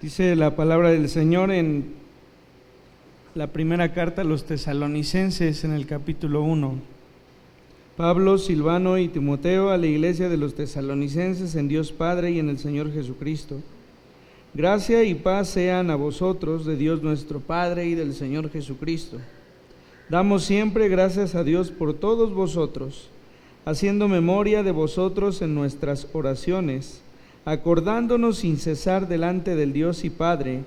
Dice la palabra del Señor en la primera carta a los tesalonicenses, en el capítulo 1. Pablo, Silvano y Timoteo, a la iglesia de los tesalonicenses en Dios Padre y en el Señor Jesucristo. Gracia y paz sean a vosotros de Dios nuestro Padre y del Señor Jesucristo. Damos siempre gracias a Dios por todos vosotros, haciendo memoria de vosotros en nuestras oraciones, acordándonos sin cesar delante del Dios y Padre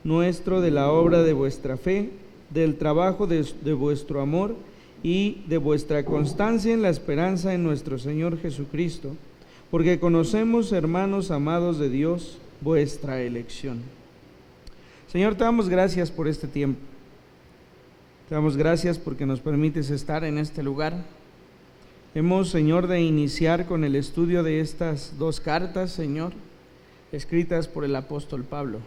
nuestro de la obra de vuestra fe, del trabajo de vuestro amor y de vuestra constancia en la esperanza en nuestro Señor Jesucristo, porque conocemos, hermanos amados de Dios, vuestra elección. Señor, te damos gracias por este tiempo. Te damos gracias porque nos permites estar en este lugar. Hemos, Señor, de iniciar con el estudio de estas dos cartas, Señor, escritas por el apóstol Pablo.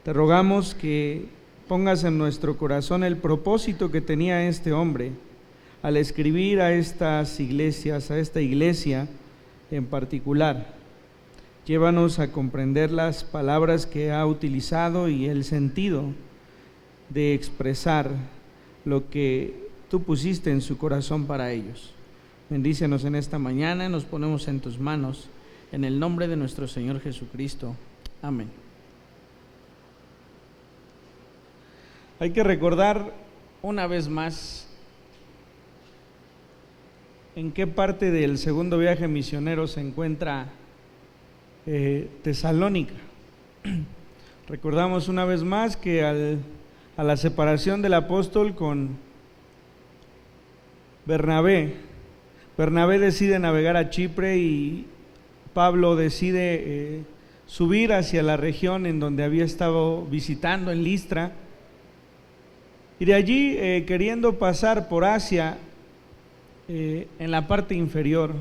Te rogamos que pongas en nuestro corazón el propósito que tenía este hombre al escribir a estas iglesias, a esta iglesia en particular. Llévanos a comprender las palabras que ha utilizado y el sentido de expresar lo que tú pusiste en su corazón para ellos. Bendícenos en esta mañana, nos ponemos en tus manos, en el nombre de nuestro Señor Jesucristo. Amén. Hay que recordar una vez más en qué parte del segundo viaje misionero se encuentra Tesalónica. Recordamos una vez más que a la separación del apóstol con Bernabé decide navegar a Chipre y Pablo decide subir hacia la región en donde había estado visitando, en Listra, y de allí queriendo pasar por Asia, en la parte inferior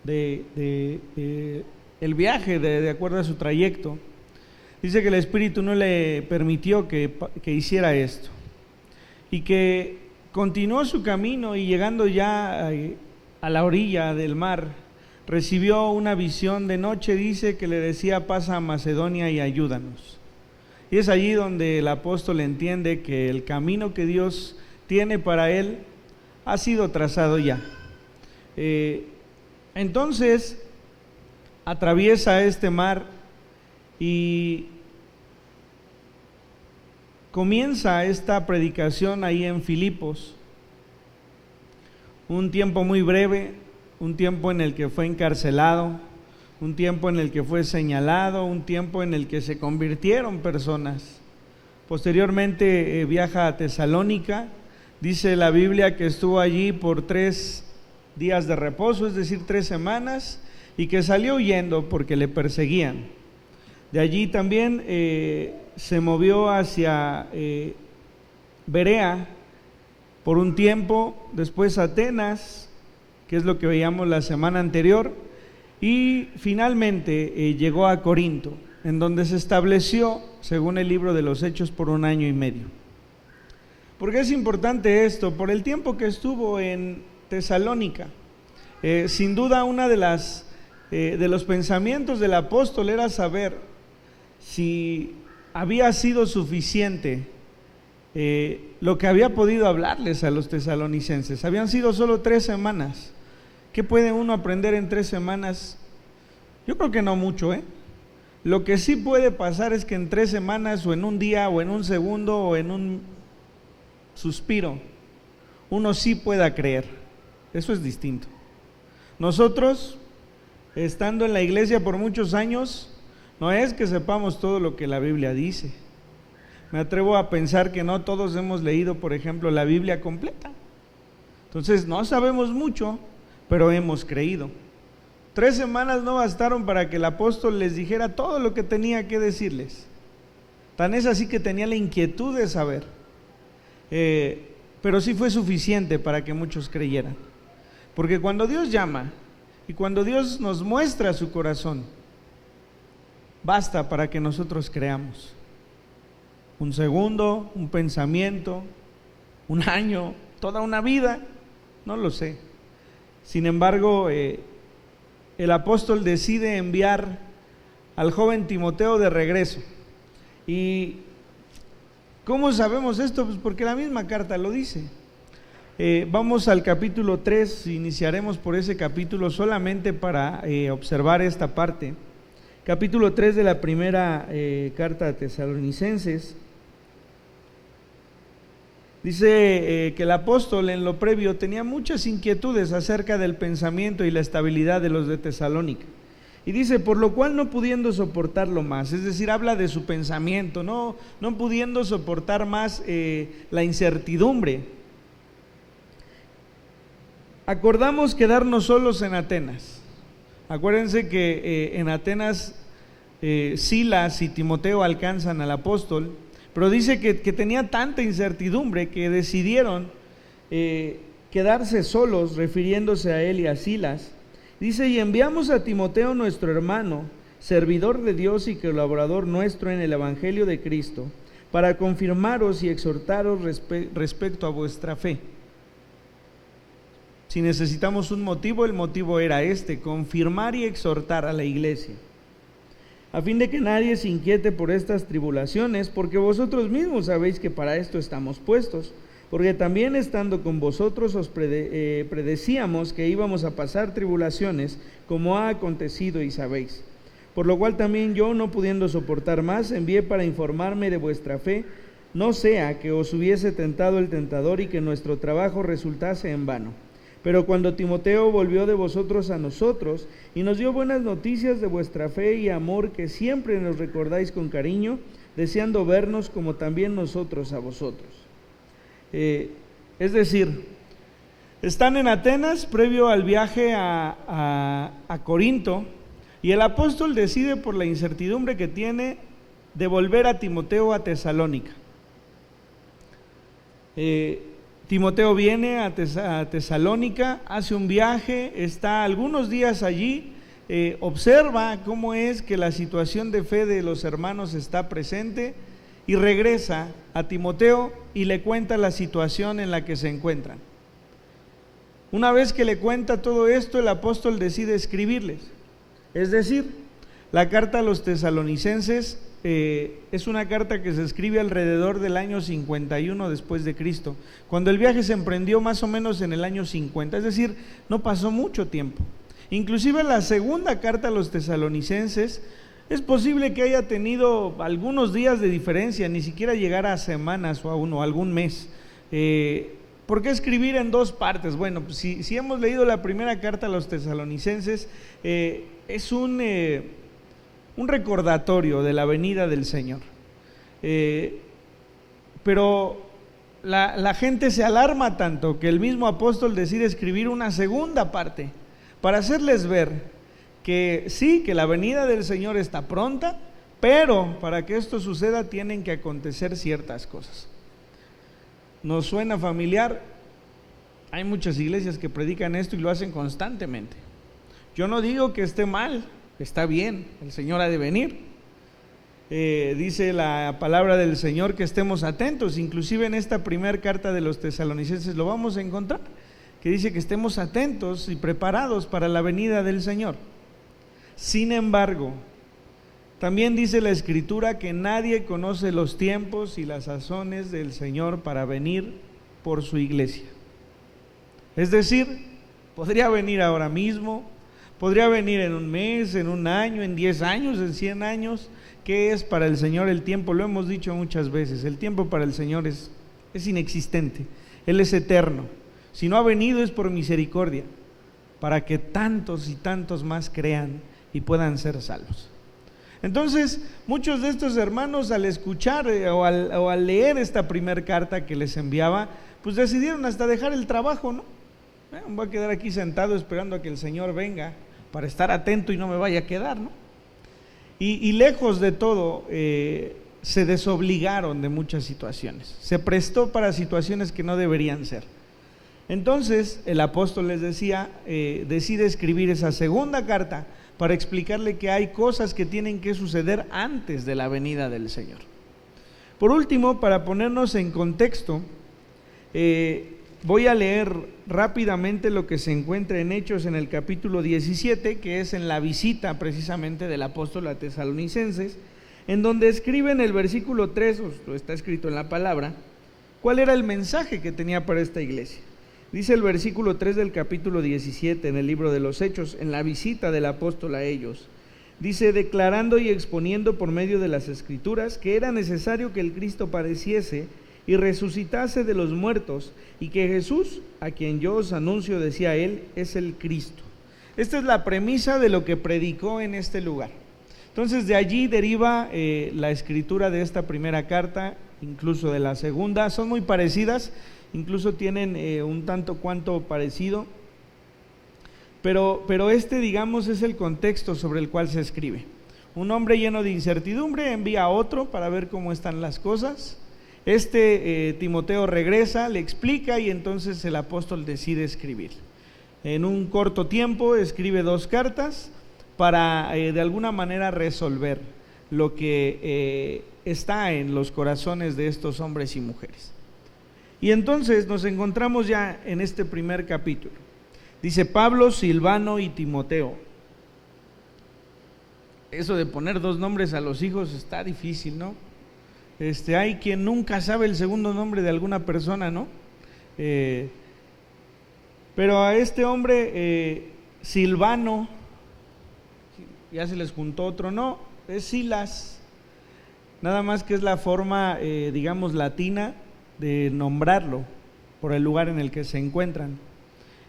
de el viaje, de acuerdo a su trayecto, dice que el Espíritu no le permitió que hiciera esto, y que continuó su camino, y llegando ya a la orilla del mar, recibió una visión de noche, dice que le decía: pasa a Macedonia y ayúdanos. Y es allí donde el apóstol entiende que el camino que Dios tiene para él ha sido trazado ya. Entonces atraviesa este mar y comienza esta predicación ahí en Filipos. Un tiempo muy breve, un tiempo en el que fue encarcelado, un tiempo en el que fue señalado, un tiempo en el que se convirtieron personas. Posteriormente viaja a Tesalónica. Dice la Biblia que estuvo allí por 3 días de reposo, es decir, 3 semanas, y que salió huyendo porque le perseguían. De allí también se movió hacia Berea por un tiempo, después Atenas, que es lo que veíamos la semana anterior, y finalmente llegó a Corinto, en donde se estableció, según el libro de los Hechos, por 1 año y medio. ¿Por qué es importante esto? Por el tiempo que estuvo en Tesalónica. Sin duda, una de los pensamientos del apóstol era saber si había sido suficiente lo que había podido hablarles a los tesalonicenses. Habían sido solo 3 semanas. ¿Qué puede uno aprender en 3 semanas? Yo creo que no mucho, Lo que sí puede pasar es que en 3 semanas, o en un día, o en un segundo, o en un suspiro, uno sí pueda creer. Eso es distinto. Nosotros, estando en la iglesia por muchos años, no es que sepamos todo lo que la Biblia dice. Me atrevo a pensar que no todos hemos leído, por ejemplo, la Biblia completa. Entonces, no sabemos mucho, pero hemos creído. 3 semanas no bastaron para que el apóstol les dijera todo lo que tenía que decirles. Tan es así que tenía la inquietud de saber. Pero sí fue suficiente para que muchos creyeran. Porque cuando Dios llama y cuando Dios nos muestra su corazón, basta para que nosotros creamos. Un segundo, un pensamiento, un año, toda una vida, no lo sé. Sin embargo, el apóstol decide enviar al joven Timoteo de regreso. ¿Y cómo sabemos esto? Pues porque la misma carta lo dice. Vamos al capítulo 3, iniciaremos por ese capítulo solamente para observar esta parte. Capítulo 3 de la primera carta a Tesalonicenses. Dice que el apóstol en lo previo tenía muchas inquietudes acerca del pensamiento y la estabilidad de los de Tesalónica. Y dice, por lo cual no pudiendo soportarlo más, es decir, habla de su pensamiento, no pudiendo soportar más la incertidumbre. Acordamos quedarnos solos en Atenas. Acuérdense que en Atenas Silas y Timoteo alcanzan al apóstol, pero dice que tenía tanta incertidumbre que decidieron quedarse solos, refiriéndose a él y a Silas. Dice, y enviamos a Timoteo nuestro hermano, servidor de Dios y colaborador nuestro en el Evangelio de Cristo, para confirmaros y exhortaros respecto a vuestra fe. Si necesitamos un motivo, el motivo era confirmar y exhortar a la iglesia, a fin de que nadie se inquiete por estas tribulaciones, porque vosotros mismos sabéis que para esto estamos puestos, porque también estando con vosotros os predecíamos que íbamos a pasar tribulaciones, como ha acontecido y sabéis. Por lo cual también yo, no pudiendo soportar más, envié para informarme de vuestra fe, no sea que os hubiese tentado el tentador y que nuestro trabajo resultase en vano. Pero cuando Timoteo volvió de vosotros a nosotros y nos dio buenas noticias de vuestra fe y amor, que siempre nos recordáis con cariño, deseando vernos como también nosotros a vosotros. Es decir, están en Atenas previo al viaje a Corinto, y el apóstol decide, por la incertidumbre que tiene, devolver a Timoteo a Tesalónica. Timoteo viene a Tesalónica, hace un viaje, está algunos días allí, observa cómo es que la situación de fe de los hermanos está presente, y regresa a Timoteo y le cuenta la situación en la que se encuentran. Una vez que le cuenta todo esto, el apóstol decide escribirles. Es decir, la carta a los tesalonicenses es una carta que se escribe alrededor del año 51 después de Cristo, cuando el viaje se emprendió más o menos en el año 50, es decir, no pasó mucho tiempo. Inclusive la segunda carta a los tesalonicenses es posible que haya tenido algunos días de diferencia, ni siquiera llegar a semanas o algún mes. ¿Por qué escribir en dos partes? Bueno, pues si hemos leído la primera carta a los tesalonicenses, es un recordatorio de la venida del Señor. Pero la gente se alarma tanto que el mismo apóstol decide escribir una segunda parte para hacerles ver que sí, que la venida del Señor está pronta, pero para que esto suceda tienen que acontecer ciertas cosas. ¿Nos suena familiar? Hay muchas iglesias que predican esto y lo hacen constantemente. Yo no digo que esté mal, está bien, el Señor ha de venir. Dice la palabra del Señor que estemos atentos, inclusive en esta primera carta de los tesalonicenses lo vamos a encontrar, que dice que estemos atentos y preparados para la venida del Señor. Sin embargo, también dice la Escritura que nadie conoce los tiempos y las sazones del Señor para venir por su iglesia. Es decir, podría venir ahora mismo, podría venir en un mes, en un año, en 10 años, en 100 años. ¿Qué es para el Señor el tiempo? Lo hemos dicho muchas veces, el tiempo para el Señor es inexistente, Él es eterno. Si no ha venido es por misericordia, para que tantos y tantos más crean y puedan ser salvos. Entonces, muchos de estos hermanos, al escuchar o al leer esta primera carta que les enviaba, pues decidieron hasta dejar el trabajo, ¿no? Voy a quedar aquí sentado esperando a que el Señor venga para estar atento y no me vaya a quedar, ¿no? Y lejos de todo, se desobligaron de muchas situaciones. Se prestó para situaciones que no deberían ser. Entonces, el apóstol les decía, decide escribir esa segunda carta para explicarle que hay cosas que tienen que suceder antes de la venida del Señor. Por último, para ponernos en contexto, voy a leer rápidamente lo que se encuentra en Hechos en el capítulo 17, que es en la visita precisamente del apóstol a Tesalonicenses. en donde escribe en el versículo 3, o está escrito en la palabra, cuál era el mensaje que tenía para esta iglesia. Dice el versículo 3 del capítulo 17 en el libro de los Hechos, en la visita del apóstol a ellos. Dice: declarando y exponiendo por medio de las Escrituras que era necesario que el Cristo padeciese y resucitase de los muertos, y que Jesús, a quien yo os anuncio, decía él, es el Cristo. Esta es la premisa de lo que predicó en este lugar. Entonces de allí deriva la escritura de esta primera carta, incluso de la segunda. Son muy parecidas, incluso tienen un tanto cuanto parecido, pero digamos, es el contexto sobre el cual se escribe. Un hombre lleno de incertidumbre envía a otro para ver cómo están las cosas. Timoteo regresa, le explica, y entonces el apóstol decide escribir. En un corto tiempo escribe 2 cartas para de alguna manera resolver lo que está en los corazones de estos hombres y mujeres. Y entonces nos encontramos ya en este primer capítulo. Dice: Pablo, Silvano y Timoteo. Eso de poner 2 nombres a los hijos está difícil, ¿no? Hay quien nunca sabe el segundo nombre de alguna persona, ¿no? Pero a este hombre, Silvano, ya se les juntó otro, no, es Silas, nada más que es la forma, digamos, latina de nombrarlo por el lugar en el que se encuentran.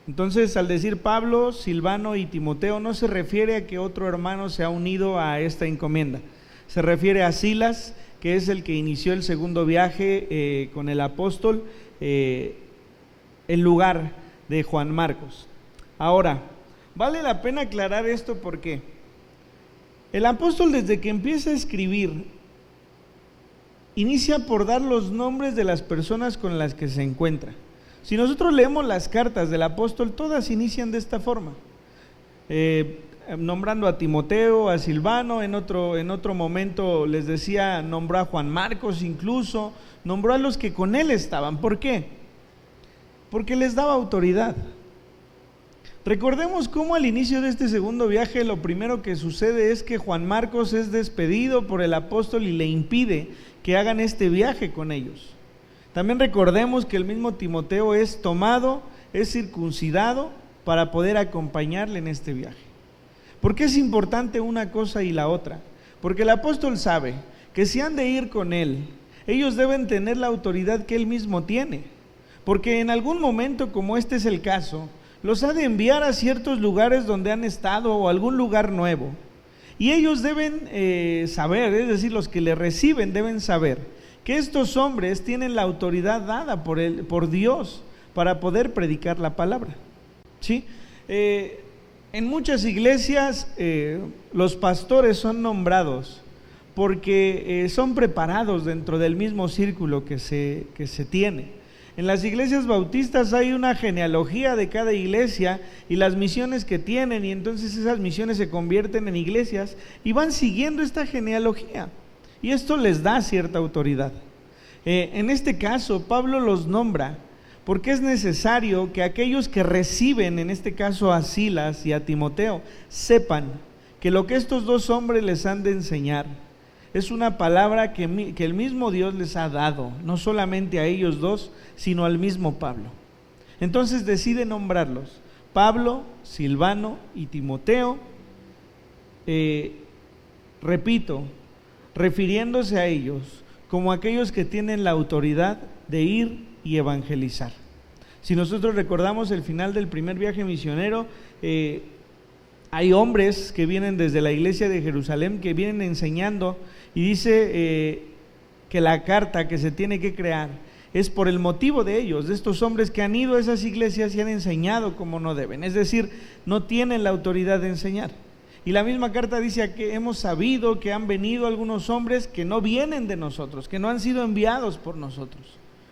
Entonces, al decir Pablo, Silvano y Timoteo, no se refiere a que otro hermano se ha unido a esta encomienda, se refiere a Silas, que es el que inició el segundo viaje con el apóstol, en lugar de Juan Marcos. Ahora, vale la pena aclarar esto porque el apóstol, desde que empieza a escribir, inicia por dar los nombres de las personas con las que se encuentra. Si nosotros leemos las cartas del apóstol, todas inician de esta forma, nombrando a Timoteo, a Silvano, en otro momento les decía, nombró a Juan Marcos, incluso nombró a los que con él estaban. ¿Por qué? Porque les daba autoridad. Recordemos cómo al inicio de este segundo viaje lo primero que sucede es que Juan Marcos es despedido por el apóstol y le impide que hagan este viaje con ellos. También recordemos que el mismo Timoteo es tomado, es circuncidado para poder acompañarle en este viaje. ¿Por qué es importante una cosa y la otra? Porque el apóstol sabe que si han de ir con él, ellos deben tener la autoridad que él mismo tiene, porque en algún momento, como este es el caso, los ha de enviar a ciertos lugares donde han estado o algún lugar nuevo, y ellos deben saber, es decir, los que le reciben deben saber que estos hombres tienen la autoridad dada por Dios para poder predicar la palabra, ¿sí? En muchas iglesias los pastores son nombrados porque son preparados dentro del mismo círculo que se tiene. En las iglesias bautistas hay una genealogía de cada iglesia y las misiones que tienen, y entonces esas misiones se convierten en iglesias y van siguiendo esta genealogía, y esto les da cierta autoridad. En este caso, Pablo los nombra porque es necesario que aquellos que reciben, en este caso a Silas y a Timoteo, sepan que lo que estos 2 hombres les han de enseñar es una palabra que el mismo Dios les ha dado, no solamente a ellos 2, sino al mismo Pablo. Entonces decide nombrarlos: Pablo, Silvano y Timoteo, repito, refiriéndose a ellos como aquellos que tienen la autoridad de ir y evangelizar. Si nosotros recordamos el final del primer viaje misionero, hay hombres que vienen desde la iglesia de Jerusalén, que vienen enseñando, y dice que la carta que se tiene que crear es por el motivo de ellos, de estos hombres que han ido a esas iglesias y han enseñado como no deben, es decir, no tienen la autoridad de enseñar. Y la misma carta dice que hemos sabido que han venido algunos hombres que no vienen de nosotros, que no han sido enviados por nosotros,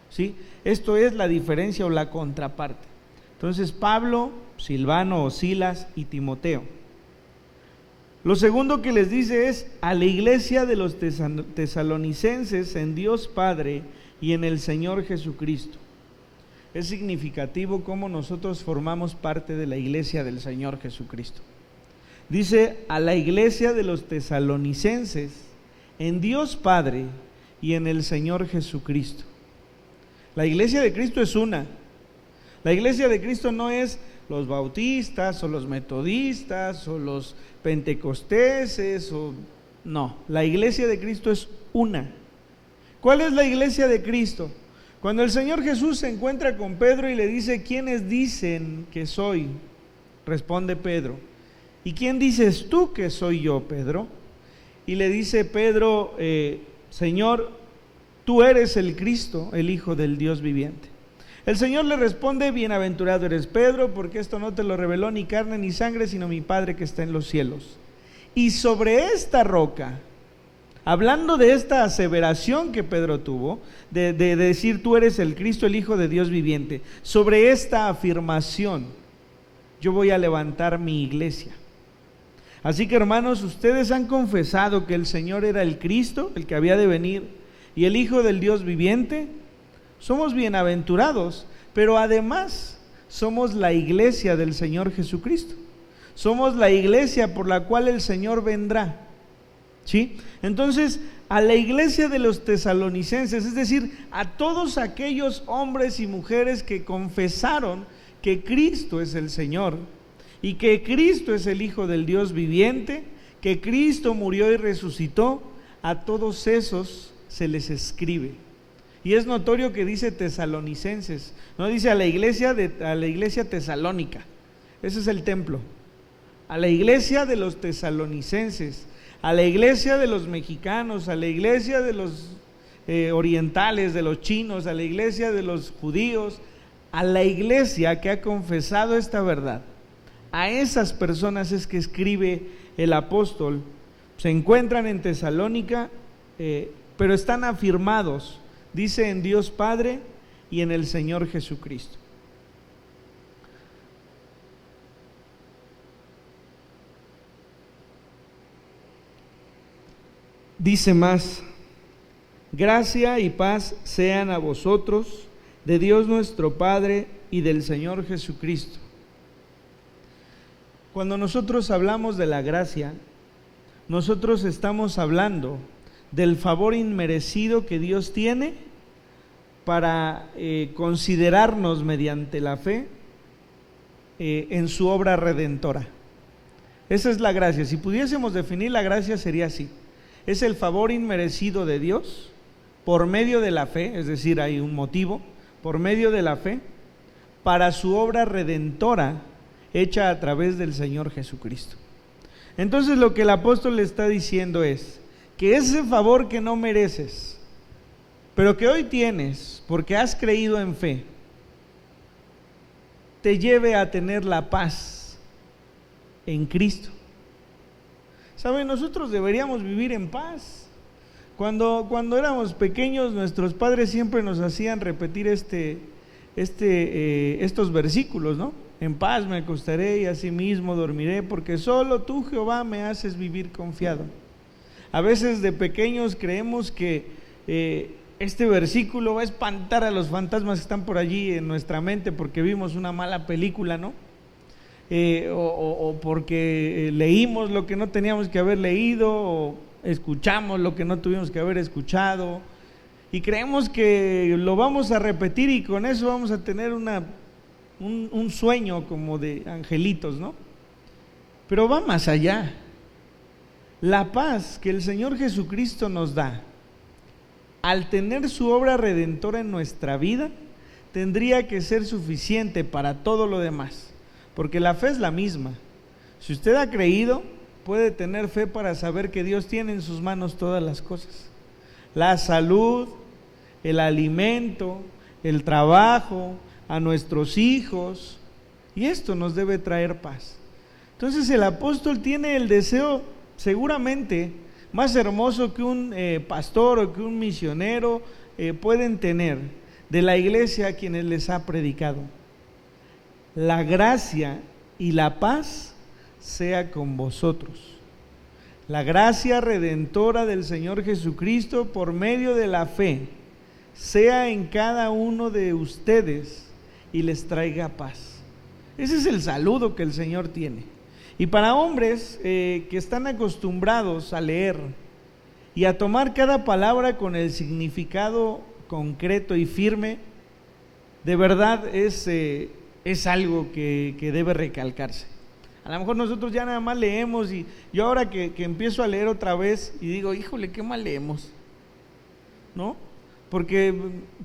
¿sí? Esto es la diferencia o la contraparte. Entonces, Pablo, Silvano o Silas y Timoteo. Lo segundo que les dice es: a la iglesia de los tesalonicenses en Dios Padre y en el Señor Jesucristo. Es significativo cómo nosotros formamos parte de la iglesia del Señor Jesucristo. Dice: a la iglesia de los tesalonicenses en Dios Padre y en el Señor Jesucristo. La iglesia de Cristo es una. La iglesia de Cristo no es los bautistas o los metodistas o los pentecosteses no, la iglesia de Cristo es una. ¿Cuál es la iglesia de Cristo? Cuando el Señor Jesús se encuentra con Pedro y le dice: ¿quiénes dicen que soy? Responde Pedro: ¿y quién dices tú que soy yo, Pedro? Y le dice Pedro: Señor, tú eres el Cristo, el Hijo del Dios viviente. El Señor le responde: bienaventurado eres Pedro, porque esto no te lo reveló ni carne ni sangre, sino mi Padre que está en los cielos. Y sobre esta roca, hablando de esta aseveración que Pedro tuvo, de decir tú eres el Cristo, el Hijo de Dios viviente, sobre esta afirmación yo voy a levantar mi iglesia. Así que, hermanos, ustedes han confesado que el Señor era el Cristo, el que había de venir, y el Hijo del Dios viviente. Somos bienaventurados, pero además somos la iglesia del Señor Jesucristo. Somos la iglesia por la cual el Señor vendrá. ¿Sí? Entonces, a la iglesia de los tesalonicenses, es decir, a todos aquellos hombres y mujeres que confesaron que Cristo es el Señor y que Cristo es el Hijo del Dios viviente, que Cristo murió y resucitó, a todos esos se les escribe. Y es notorio que dice tesalonicenses, no dice a la iglesia tesalónica, ese es el templo. A la iglesia de los tesalonicenses, a la iglesia de los mexicanos, a la iglesia de los orientales, de los chinos, a la iglesia de los judíos, a la iglesia que ha confesado esta verdad. A esas personas es que escribe el apóstol. Se encuentran en Tesalónica, pero están afirmados, dice, en Dios Padre y en el Señor Jesucristo. Dice más: gracia y paz sean a vosotros, de Dios nuestro Padre y del Señor Jesucristo. Cuando nosotros hablamos de la gracia, nosotros estamos hablando del favor inmerecido que Dios tiene para considerarnos mediante la fe en su obra redentora. Esa es la gracia. Si pudiésemos definir la gracia, sería así: es el favor inmerecido de Dios por medio de la fe, es decir, hay un motivo, por medio de la fe, para su obra redentora hecha a través del Señor Jesucristo. Entonces, lo que el apóstol le está diciendo es que ese favor que no mereces, pero que hoy tienes porque has creído en fe, te lleve a tener la paz en Cristo. ¿Saben? Nosotros deberíamos vivir en paz. Cuando éramos pequeños, nuestros padres siempre nos hacían repetir estos versículos, ¿no? En paz me acostaré y asimismo dormiré, porque solo tú, Jehová, me haces vivir confiado. A veces de pequeños creemos que este versículo va a espantar a los fantasmas que están por allí en nuestra mente porque vimos una mala película, ¿no? O porque leímos lo que no teníamos que haber leído, o escuchamos lo que no tuvimos que haber escuchado, y creemos que lo vamos a repetir y con eso vamos a tener un sueño como de angelitos, ¿no? Pero va más allá. La paz que el Señor Jesucristo nos da, al tener su obra redentora en nuestra vida, tendría que ser suficiente para todo lo demás, porque la fe es la misma. Si usted ha creído, puede tener fe para saber que Dios tiene en sus manos todas las cosas: la salud, el alimento, el trabajo, a nuestros hijos, y esto nos debe traer paz. Entonces el apóstol tiene el deseo seguramente más hermoso que un pastor o que un misionero pueden tener de la iglesia a quienes les ha predicado: la gracia y la paz sea con vosotros. La gracia redentora del Señor Jesucristo por medio de la fe sea en cada uno de ustedes y les traiga paz. Ese es el saludo que el Señor tiene. Y para hombres que están acostumbrados a leer y a tomar cada palabra con el significado concreto y firme, de verdad es algo que debe recalcarse. A lo mejor nosotros ya nada más leemos y yo ahora que empiezo a leer otra vez y digo, híjole, qué mal leemos, ¿no? Porque,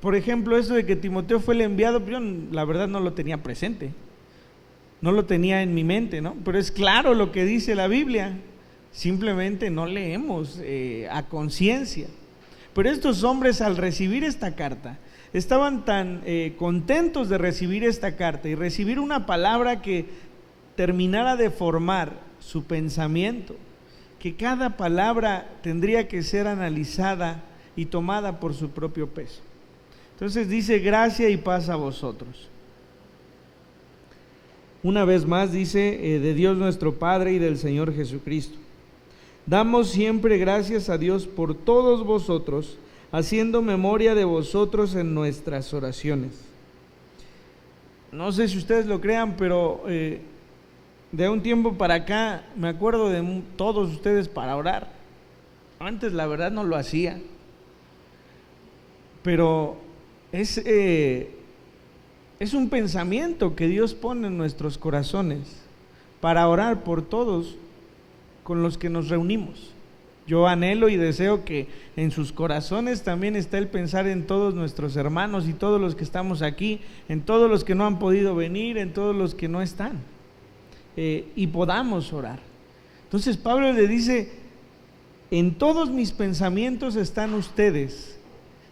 por ejemplo, eso de que Timoteo fue el enviado, yo la verdad no lo tenía presente, no lo tenía en mi mente, ¿no? Pero es claro lo que dice la Biblia, simplemente no leemos a conciencia. Pero estos hombres, al recibir esta carta, estaban tan contentos de recibir esta carta y recibir una palabra que terminara de formar su pensamiento, que cada palabra tendría que ser analizada y tomada por su propio peso. Entonces dice, gracia y paz a vosotros. Una vez más dice, de Dios nuestro Padre y del Señor Jesucristo. Damos siempre gracias a Dios por todos vosotros, haciendo memoria de vosotros en nuestras oraciones. No sé si ustedes lo crean, pero de un tiempo para acá me acuerdo de todos ustedes para orar. Antes la verdad no lo hacía, pero es un pensamiento que Dios pone en nuestros corazones para orar por todos con los que nos reunimos. Yo anhelo y deseo que en sus corazones también está el pensar en todos nuestros hermanos y todos los que estamos aquí, en todos los que no han podido venir, en todos los que no están, y podamos orar. Entonces Pablo le dice, en todos mis pensamientos están ustedes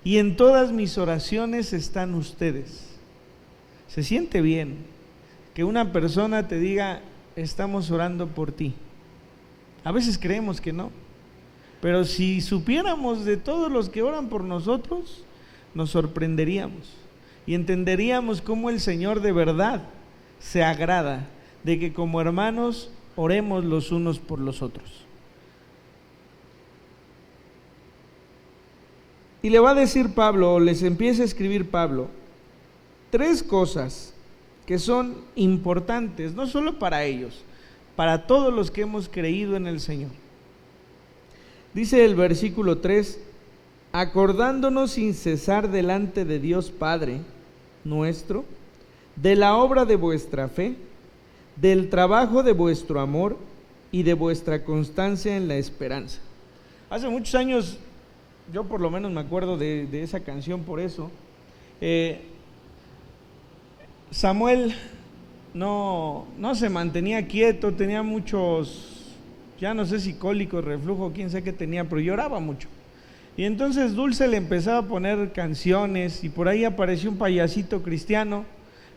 y en todas mis oraciones están ustedes. Se siente bien que una persona te diga, estamos orando por ti. A veces creemos que no, pero si supiéramos de todos los que oran por nosotros, nos sorprenderíamos y entenderíamos cómo el Señor de verdad se agrada de que como hermanos oremos los unos por los otros. Y le va a decir Pablo, o les empieza a escribir Pablo, 3 cosas que son importantes, no solo para ellos, para todos los que hemos creído en el Señor. Dice el versículo 3, acordándonos sin cesar delante de Dios Padre nuestro, de la obra de vuestra fe, del trabajo de vuestro amor y de vuestra constancia en la esperanza. Hace muchos años, yo por lo menos me acuerdo de esa canción por eso. Samuel no se mantenía quieto, tenía muchos, ya no sé si cólicos, reflujo, quién sabe qué tenía, pero lloraba mucho. Y entonces Dulce le empezaba a poner canciones y por ahí apareció un payasito cristiano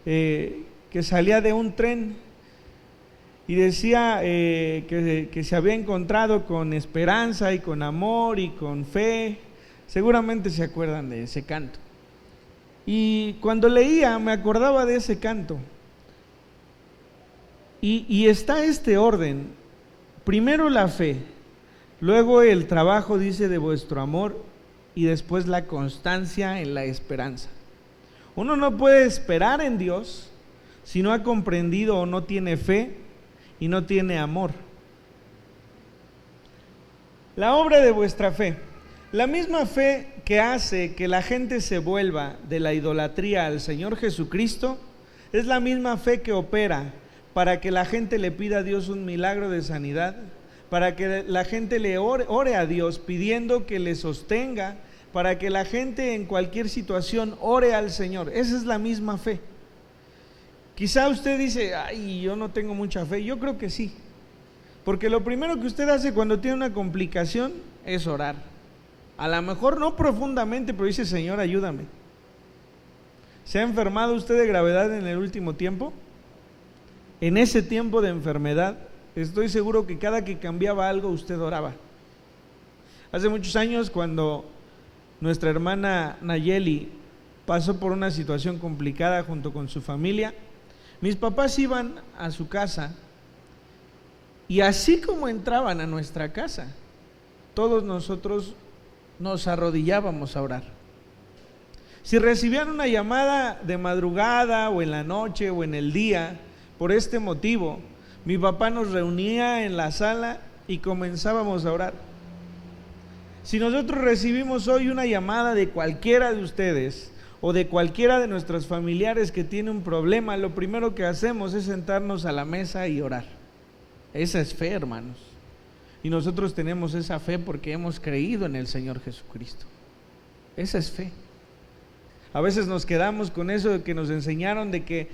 que salía de un tren y decía que se había encontrado con esperanza y con amor y con fe. Seguramente se acuerdan de ese canto. Y cuando leía me acordaba de ese canto. Y está este orden: primero la fe, luego el trabajo, dice, de vuestro amor, y después la constancia en la esperanza. Uno no puede esperar en Dios si no ha comprendido o no tiene fe y no tiene amor. La obra de vuestra fe, la misma fe que hace que la gente se vuelva de la idolatría al Señor Jesucristo, es la misma fe que opera para que la gente le pida a Dios un milagro de sanidad, para que la gente le ore a Dios pidiendo que le sostenga, para que la gente en cualquier situación ore al Señor. Esa es la misma fe. Quizá usted dice, ay, yo no tengo mucha fe. Yo creo que sí, porque lo primero que usted hace cuando tiene una complicación es orar. A lo mejor no profundamente, pero dice, Señor, ayúdame. ¿Se ha enfermado usted de gravedad en el último tiempo? En ese tiempo de enfermedad, estoy seguro que cada que cambiaba algo usted oraba. Hace muchos años, cuando nuestra hermana Nayeli pasó por una situación complicada junto con su familia, mis papás iban a su casa y así como entraban a nuestra casa, todos nosotros nos arrodillábamos a orar. Si recibían una llamada de madrugada o en la noche o en el día, por este motivo, mi papá nos reunía en la sala y comenzábamos a orar. Si nosotros recibimos hoy una llamada de cualquiera de ustedes o de cualquiera de nuestros familiares que tiene un problema, lo primero que hacemos es sentarnos a la mesa y orar. Esa es fe, hermanos. Y nosotros tenemos esa fe porque hemos creído en el Señor Jesucristo. Esa es fe. A veces nos quedamos con eso de que nos enseñaron de que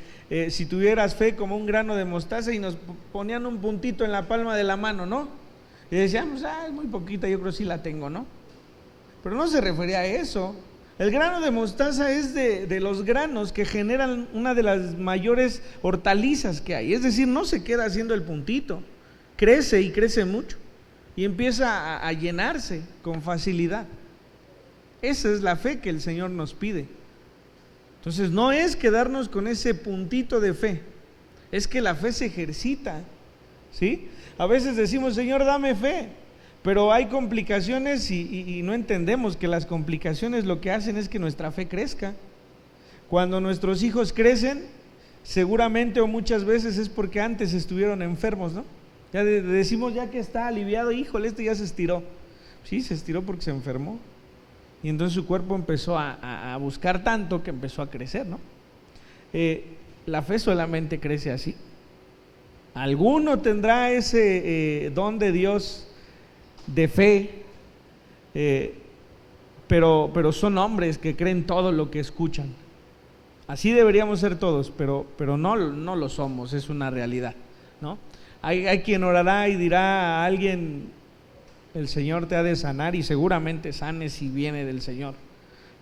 si tuvieras fe como un grano de mostaza, y nos ponían un puntito en la palma de la mano, ¿no? Y decíamos, es muy poquita, yo creo que sí la tengo, ¿no? Pero no se refería a eso. El grano de mostaza es de los granos que generan una de las mayores hortalizas que hay. Es decir, no se queda haciendo el puntito, crece y crece mucho y empieza a llenarse con facilidad. Esa es la fe que el Señor nos pide. Entonces no es quedarnos con ese puntito de fe, es que la fe se ejercita, ¿sí? A veces decimos, Señor, dame fe, pero hay complicaciones y no entendemos que las complicaciones lo que hacen es que nuestra fe crezca. Cuando nuestros hijos crecen, seguramente o muchas veces es porque antes estuvieron enfermos, ¿no? Ya decimos ya que está aliviado, híjole, este ya se estiró. Sí, se estiró porque se enfermó. Y entonces su cuerpo empezó a buscar tanto que empezó a crecer, ¿no? La fe solamente crece así. Alguno tendrá ese don de Dios de fe, pero son hombres que creen todo lo que escuchan. Así deberíamos ser todos, pero no lo somos, es una realidad, ¿no? Hay quien orará y dirá a alguien, el Señor te ha de sanar, y seguramente sane si viene del Señor,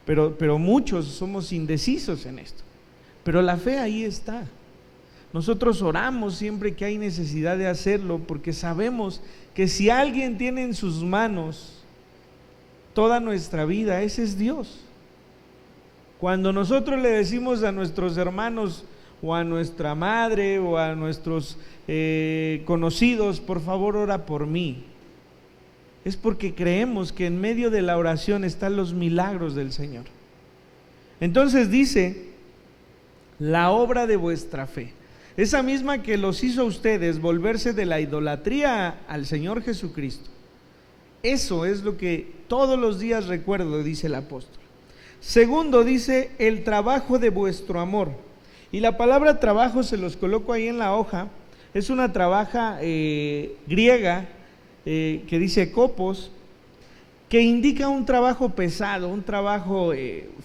pero muchos somos indecisos en esto. Pero la fe ahí está. Nosotros oramos siempre que hay necesidad de hacerlo, porque sabemos que si alguien tiene en sus manos toda nuestra vida, ese es Dios. Cuando nosotros le decimos a nuestros hermanos o a nuestra madre o a nuestros conocidos, por favor ora por mí, es porque creemos que en medio de la oración están los milagros del Señor. Entonces dice, la obra de vuestra fe, esa misma que los hizo a ustedes volverse de la idolatría al Señor Jesucristo. Eso es lo que todos los días recuerdo, dice el apóstol. Segundo, dice, el trabajo de vuestro amor. Y la palabra trabajo se los coloco ahí en la hoja. Es una trabaja griega, que dice copos, que indica un trabajo pesado, un trabajo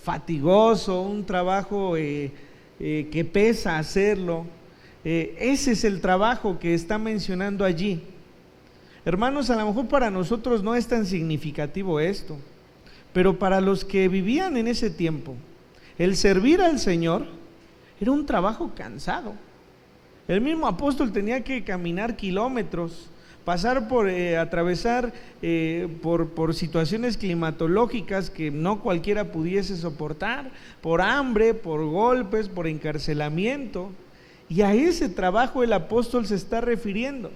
fatigoso, un trabajo que pesa hacerlo. Ese es el trabajo que está mencionando allí. Hermanos, a lo mejor para nosotros no es tan significativo esto, pero para los que vivían en ese tiempo, el servir al Señor era un trabajo cansado. El mismo apóstol tenía que caminar kilómetros, pasar por, atravesar por situaciones climatológicas que no cualquiera pudiese soportar, por hambre, por golpes, por encarcelamiento. Y a ese trabajo el apóstol se está refiriendo.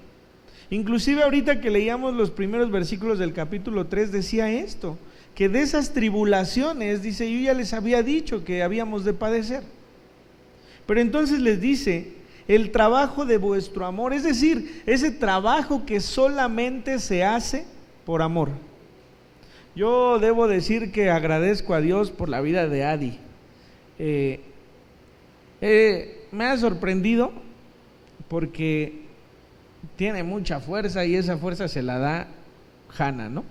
Inclusive ahorita que leíamos los primeros versículos del capítulo 3 decía esto, que de esas tribulaciones, dice, yo ya les había dicho que habíamos de padecer. Pero entonces les dice, el trabajo de vuestro amor, es decir, ese trabajo que solamente se hace por amor. Yo debo decir que agradezco a Dios por la vida de Adi. Me ha sorprendido porque tiene mucha fuerza y esa fuerza se la da Hannah, ¿no?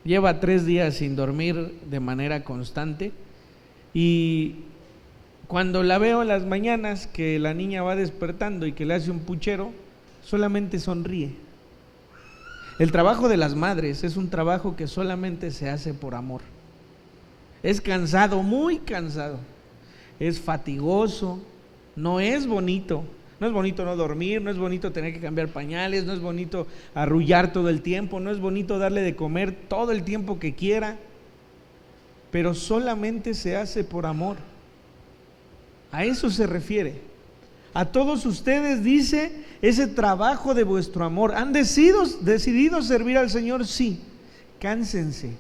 Lleva 3 días sin dormir de manera constante y cuando la veo en las mañanas que la niña va despertando y que le hace un puchero, solamente sonríe. El trabajo de las madres es un trabajo que solamente se hace por amor. Es cansado, muy cansado. Es fatigoso, no es bonito. No es bonito no dormir, no es bonito tener que cambiar pañales, no es bonito arrullar todo el tiempo, no es bonito darle de comer todo el tiempo que quiera, pero solamente se hace por amor. A eso se refiere. A todos ustedes dice, ese trabajo de vuestro amor. ¿Han decidido servir al Señor? Sí. Cánsense,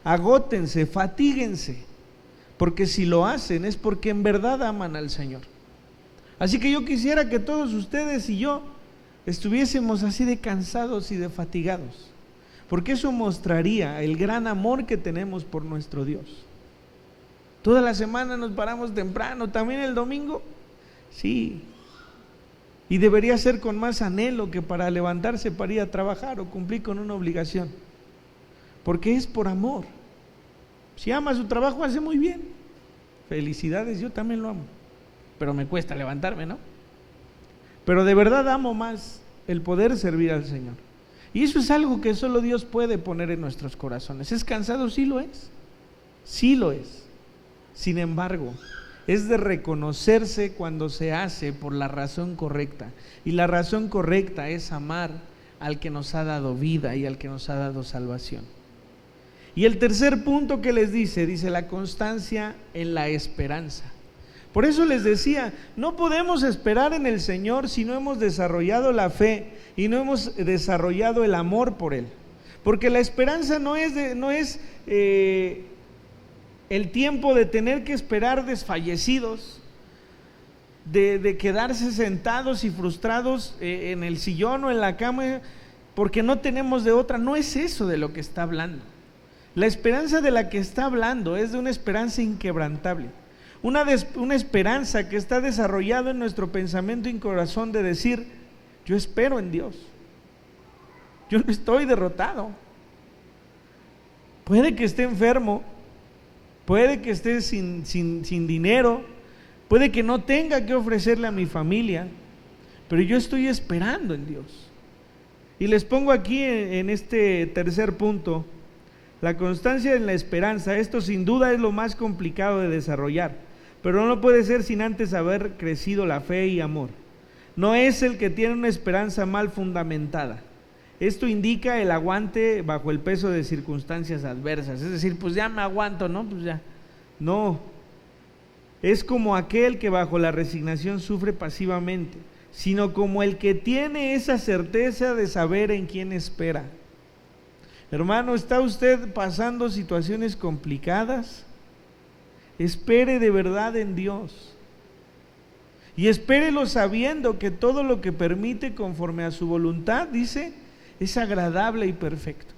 agótense, fatíguense, porque si lo hacen es porque en verdad aman al Señor. Así que yo quisiera que todos ustedes y yo estuviésemos así de cansados y de fatigados, porque eso mostraría el gran amor que tenemos por nuestro Dios. Toda la semana nos paramos temprano, también el domingo, sí, y debería ser con más anhelo que para levantarse para ir a trabajar o cumplir con una obligación, porque es por amor. Si ama su trabajo, hace muy bien, felicidades, yo también lo amo, pero me cuesta levantarme, ¿no? Pero de verdad amo más el poder servir al Señor, y eso es algo que solo Dios puede poner en nuestros corazones. ¿Es cansado? Sí lo es, sí lo es. Sin embargo, es de reconocerse cuando se hace por la razón correcta, y la razón correcta es amar al que nos ha dado vida y al que nos ha dado salvación. Y el tercer punto que les dice la constancia en la esperanza. Por eso les decía, no podemos esperar en el Señor si no hemos desarrollado la fe y no hemos desarrollado el amor por Él, porque la esperanza no es el tiempo de tener que esperar desfallecidos, de quedarse sentados y frustrados en el sillón o en la cama porque no tenemos de otra. No es eso de lo que está hablando. La esperanza de la que está hablando es de una esperanza inquebrantable, una esperanza que está desarrollada en nuestro pensamiento y corazón, de decir: yo espero en Dios, yo no estoy derrotado. Puede que esté enfermo, puede que esté sin dinero, puede que no tenga que ofrecerle a mi familia, pero yo estoy esperando en Dios. Y les pongo aquí en este tercer punto, la constancia en la esperanza. Esto sin duda es lo más complicado de desarrollar, pero no puede ser sin antes haber crecido la fe y amor. No es el que tiene una esperanza mal fundamentada. Esto indica el aguante bajo el peso de circunstancias adversas, es decir, pues ya me aguanto, ¿no? Pues ya. No, es como aquel que bajo la resignación sufre pasivamente, sino como el que tiene esa certeza de saber en quién espera. Hermano, ¿está usted pasando situaciones complicadas? Espere de verdad en Dios. Y espérelo sabiendo que todo lo que permite conforme a su voluntad, dice, es agradable y perfecto.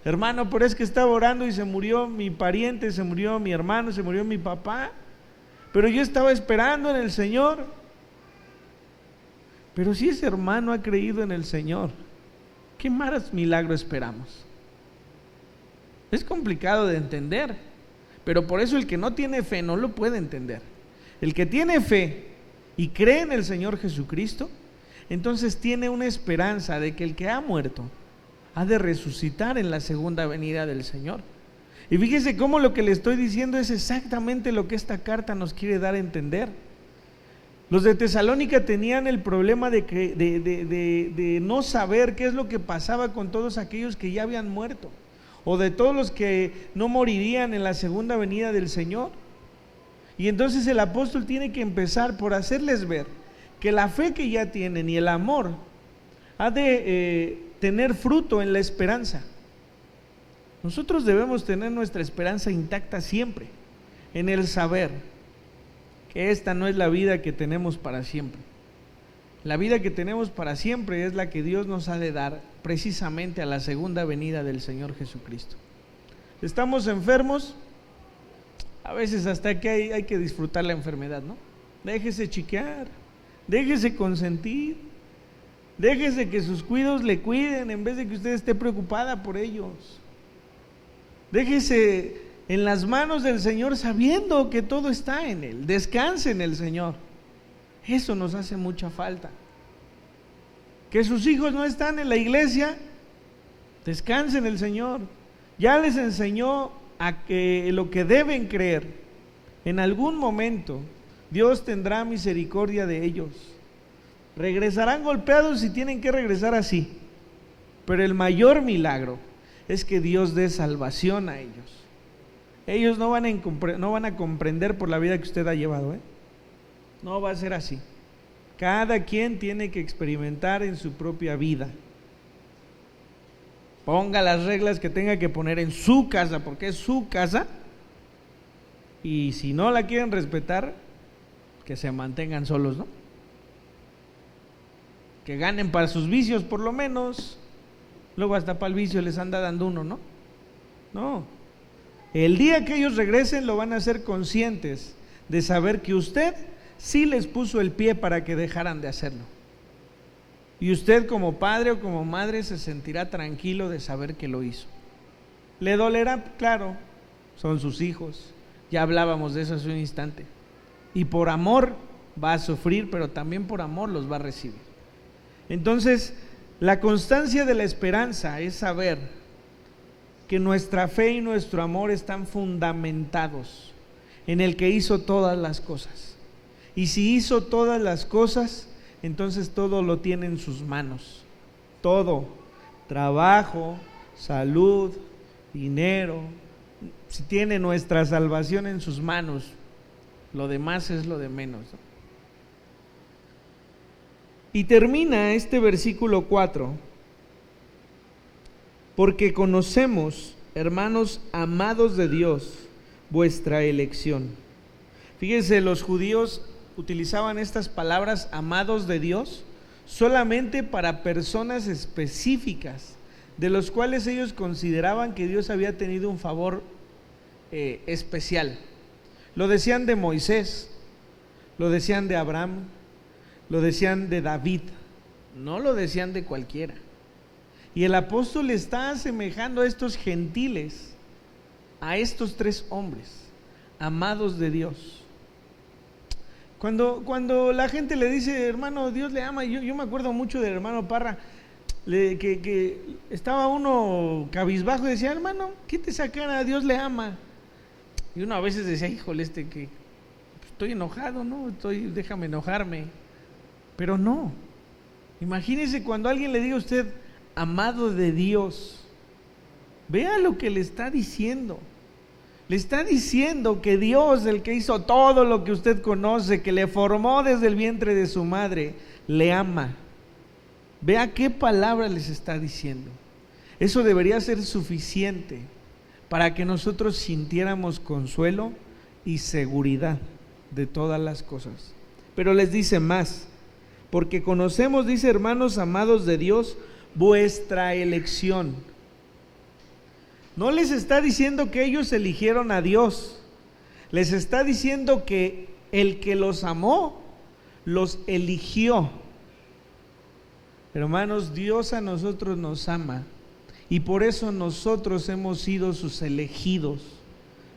Hermano, pero es que estaba orando y se murió mi pariente, se murió mi hermano, se murió mi papá, pero yo estaba esperando en el Señor. Pero si ese hermano ha creído en el Señor, ¿qué más milagro esperamos? Es complicado de entender, pero por eso el que no tiene fe no lo puede entender. El que tiene fe y cree en el Señor Jesucristo, entonces tiene una esperanza de que el que ha muerto ha de resucitar en la segunda venida del Señor. Y fíjese cómo lo que le estoy diciendo es exactamente lo que esta carta nos quiere dar a entender. Los de Tesalónica tenían el problema de no saber qué es lo que pasaba con todos aquellos que ya habían muerto, o de todos los que no morirían en la segunda venida del Señor. Y entonces el apóstol tiene que empezar por hacerles ver que la fe que ya tienen y el amor ha de tener fruto en la esperanza. Nosotros debemos tener nuestra esperanza intacta siempre, en el saber que esta no es la vida que tenemos para siempre. La vida que tenemos para siempre es la que Dios nos ha de dar precisamente a la segunda venida del Señor Jesucristo. Estamos enfermos, a veces hasta que hay que disfrutar la enfermedad, ¿no? Déjese chiquear, déjese consentir, déjese que sus cuidos le cuiden en vez de que usted esté preocupada por ellos. Déjese en las manos del Señor sabiendo que todo está en Él. Descanse en el Señor. Eso nos hace mucha falta. Que sus hijos no están en la iglesia, descansen en el Señor. Ya les enseñó a que lo que deben creer. En algún momento Dios tendrá misericordia de ellos. Regresarán golpeados si tienen que regresar así, pero el mayor milagro es que Dios dé salvación a ellos. Ellos no van a comprender por la vida que usted ha llevado, No va a ser así. Cada quien tiene que experimentar en su propia vida. Ponga las reglas que tenga que poner en su casa, porque es su casa. Y si no la quieren respetar, que se mantengan solos, ¿no? Que ganen para sus vicios por lo menos. luego hasta para el vicio les anda dando uno, ¿no? No. El día que ellos regresen lo van a hacer conscientes de saber que usted sí les puso el pie para que dejaran de hacerlo. Y usted como padre o como madre se sentirá tranquilo de saber que lo hizo. Le dolerá, claro, son sus hijos. Ya hablábamos de eso hace un instante. Y por amor va a sufrir, pero también por amor los va a recibir. Entonces, la constancia de la esperanza es saber que nuestra fe y nuestro amor están fundamentados en el que hizo todas las cosas. Y si hizo todas las cosas, entonces todo lo tiene en sus manos. Todo, trabajo, salud, dinero, si tiene nuestra salvación en sus manos, lo demás es lo de menos, ¿no? Y termina este versículo 4: porque conocemos, hermanos amados de Dios, vuestra elección. Fíjense, los judíos utilizaban estas palabras, amados de Dios, solamente para personas específicas, de los cuales ellos consideraban que Dios había tenido un favor especial. Lo decían de Moisés, lo decían de Abraham, lo decían de David, no lo decían de cualquiera. Y el apóstol está asemejando a estos gentiles, a estos tres hombres, amados de Dios. Cuando la gente le dice, hermano, Dios le ama, yo me acuerdo mucho del hermano Parra, que estaba uno cabizbajo y decía, hermano, quite esa cara, Dios le ama. Y uno a veces decía, híjole, que estoy enojado, ¿no? Déjame enojarme. Pero no. Imagínese cuando alguien le diga a usted, amado de Dios, vea lo que le está diciendo. Le está diciendo que Dios, el que hizo todo lo que usted conoce, que le formó desde el vientre de su madre, le ama. Vea qué palabra les está diciendo. Eso debería ser suficiente para que nosotros sintiéramos consuelo y seguridad de todas las cosas. Pero les dice más, porque conocemos, dice, hermanos amados de Dios, vuestra elección. No les está diciendo que ellos eligieron a Dios, les está diciendo que el que los amó, los eligió. Hermanos, Dios a nosotros nos ama y por eso nosotros hemos sido sus elegidos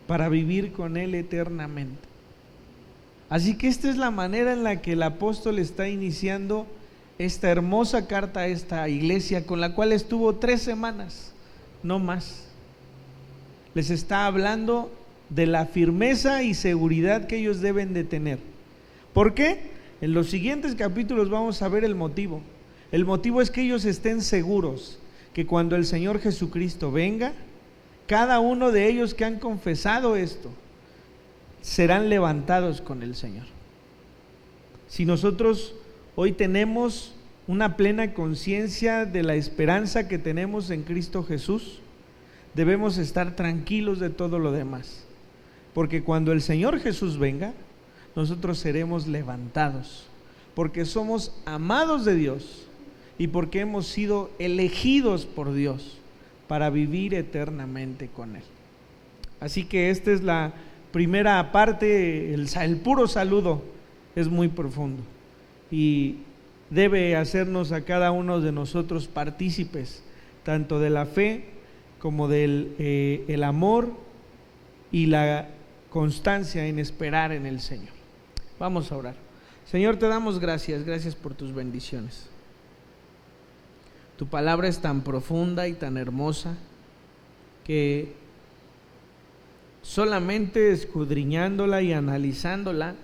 para vivir con Él eternamente. Así que esta es la manera en la que el apóstol está iniciando esta hermosa carta a esta iglesia, con la cual estuvo 3 semanas, no más. Les está hablando de la firmeza y seguridad que ellos deben de tener. ¿Por qué? En los siguientes capítulos vamos a ver el motivo. El motivo es que ellos estén seguros que cuando el Señor Jesucristo venga, cada uno de ellos que han confesado esto, serán levantados con el Señor. Si nosotros hoy tenemos una plena conciencia de la esperanza que tenemos en Cristo Jesús, debemos estar tranquilos de todo lo demás, porque cuando el Señor Jesús venga, nosotros seremos levantados, porque somos amados de Dios y porque hemos sido elegidos por Dios para vivir eternamente con Él. Así que esta es la primera parte. El puro saludo es muy profundo y debe hacernos a cada uno de nosotros partícipes tanto de la fe como del el amor y la constancia en esperar en el Señor. Vamos a orar. Señor, te damos gracias por tus bendiciones. Tu palabra es tan profunda y tan hermosa que solamente escudriñándola y analizándola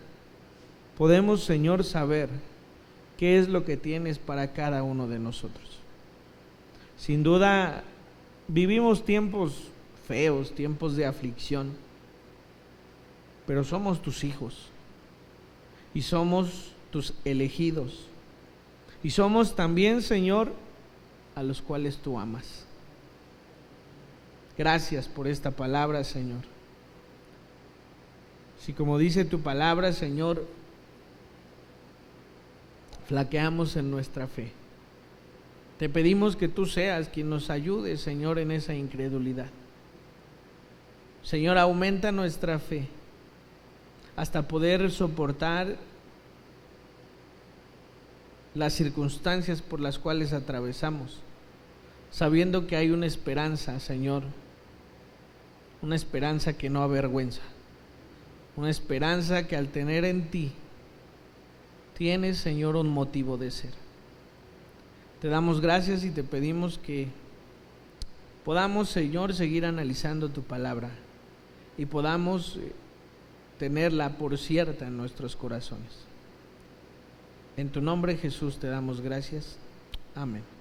podemos, Señor, saber qué es lo que tienes para cada uno de nosotros. Sin duda vivimos tiempos feos, tiempos de aflicción, pero somos tus hijos y somos tus elegidos y somos también, Señor, a los cuales tú amas. Gracias por esta palabra, Señor. Si como dice tu palabra, Señor, flaqueamos en nuestra fe, Te pedimos que tú seas quien nos ayude, Señor, en esa incredulidad. Señor, aumenta nuestra fe hasta poder soportar las circunstancias por las cuales atravesamos, sabiendo que hay una esperanza, Señor, una esperanza que no avergüenza, una esperanza que al tener en ti tienes, Señor, un motivo de ser. Te damos gracias y te pedimos que podamos, Señor, seguir analizando tu palabra y podamos tenerla por cierta en nuestros corazones. En tu nombre, Jesús, te damos gracias. Amén.